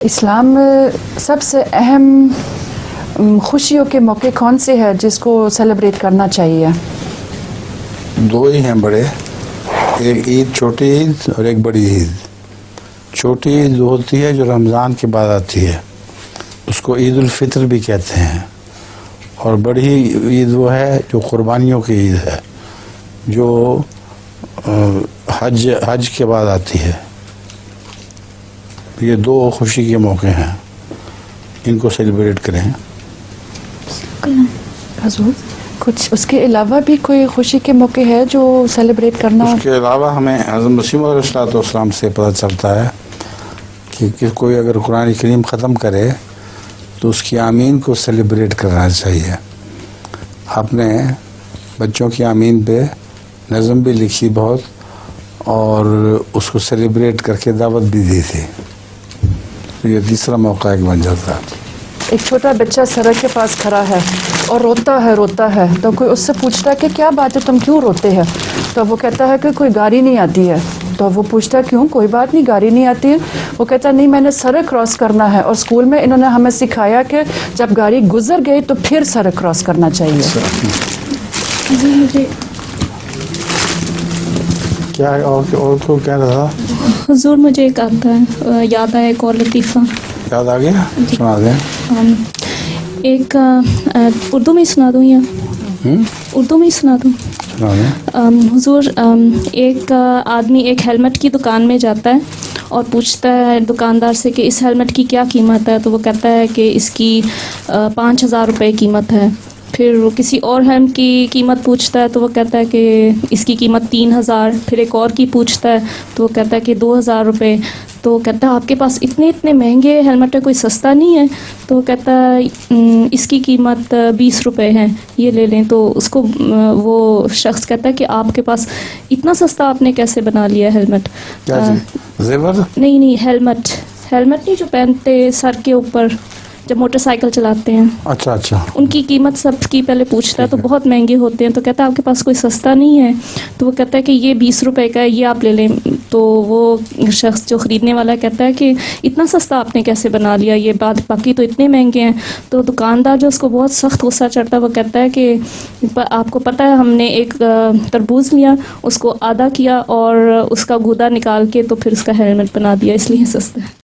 اسلام میں سب سے اہم خوشیوں کے موقع کون سے ہیں جس کو سیلیبریٹ کرنا چاہیے؟ دو ہی ہیں بڑے، ایک عید، چھوٹی عید اور ایک بڑی عید۔ چھوٹی عید جو ہوتی ہے جو رمضان کے بعد آتی ہے، اس کو عید الفطر بھی کہتے ہیں، اور بڑی عید وہ ہے جو قربانیوں کی عید ہے، جو حج کے بعد آتی ہے۔ یہ دو خوشی کے موقع ہیں، ان کو سیلیبریٹ کریں۔ حضور کچھ اس کے علاوہ بھی کوئی خوشی کے موقع ہے جو سیلیبریٹ کرنا؟ اس کے علاوہ ہمیں حضرت مسیح علیہ السلام سے پتہ چلتا ہے کہ کوئی اگر قرآن کریم ختم کرے تو اس کی آمین کو سیلیبریٹ کرنا چاہیے۔ آپ نے بچوں کی آمین پہ نظم بھی لکھی بہت، اور اس کو سیلیبریٹ کر کے دعوت بھی دی تھی۔ یہ تیسرا موقع ایک بن جاتا ہے۔ ایک چھوٹا بچہ سڑک کے پاس کھڑا ہے اور روتا ہے تو کوئی اس سے پوچھتا ہے کہ کیا بات ہے، تم کیوں روتے ہیں؟ تو وہ کہتا ہے کہ کوئی گاڑی نہیں آتی ہے۔ تو وہ پوچھتا ہے کیوں، کوئی بات نہیں، گاڑی نہیں آتی ہے؟ وہ کہتا ہے نہیں، میں نے سڑک کراس کرنا ہے، اور اسکول میں انہوں نے ہمیں سکھایا کہ جب گاڑی گزر گئی تو پھر سڑک کراس کرنا چاہیے۔ کیا اور کو کیا رہا؟ حضور مجھے ایک آتا ہے، یاد آیا ایک اور لطیفہ۔ یاد آ گیا؟ سنا دیں۔ ایک اردو میں سنا دوں یا اردو میں سنا دوں؟ سنا دیں۔ حضور ایک آدمی ایک ہیلمٹ کی دکان میں جاتا ہے اور پوچھتا ہے دکاندار سے کہ اس ہیلمٹ کی کیا قیمت ہے؟ تو وہ کہتا ہے کہ اس کی 5,000 روپے قیمت ہے۔ پھر وہ کسی اور ہیلمٹ کی قیمت پوچھتا ہے تو وہ کہتا ہے کہ اس کی قیمت 3,000۔ پھر ایک اور کی پوچھتا ہے تو وہ کہتا ہے کہ 2,000 روپے۔ تو وہ کہتا ہے آپ کے پاس اتنے مہنگے ہیلمٹ ہے، کوئی سستا نہیں ہے؟ تو وہ کہتا ہے اس کی قیمت 20 روپے ہے، یہ لے لیں۔ تو اس کو وہ شخص کہتا ہے کہ آپ کے پاس اتنا سستا آپ نے کیسے بنا لیا ہیلمٹ؟ زیور؟ نہیں، ہیلمٹ نہیں جو پہنتے سر کے اوپر جب موٹر سائیکل چلاتے ہیں۔ اچھا۔ ان کی قیمت سب کی پہلے پوچھتا ہے تو بہت مہنگے ہوتے ہیں۔ تو کہتا ہے آپ کے پاس کوئی سستا نہیں ہے؟ تو وہ کہتا ہے کہ یہ 20 روپے کا ہے، یہ آپ لے لیں۔ تو وہ شخص جو خریدنے والا کہتا ہے کہ اتنا سستا آپ نے کیسے بنا لیا، یہ باقی تو اتنے مہنگے ہیں۔ تو دکاندار جو اس کو بہت سخت غصہ چڑھتا ہے، وہ کہتا ہے کہ آپ کو پتہ ہے ہم نے ایک تربوز لیا، اس کو آدھا کیا اور اس کا گودا نکال کے تو پھر اس کا ہیلمٹ بنا دیا، اس لیے سستا ہے۔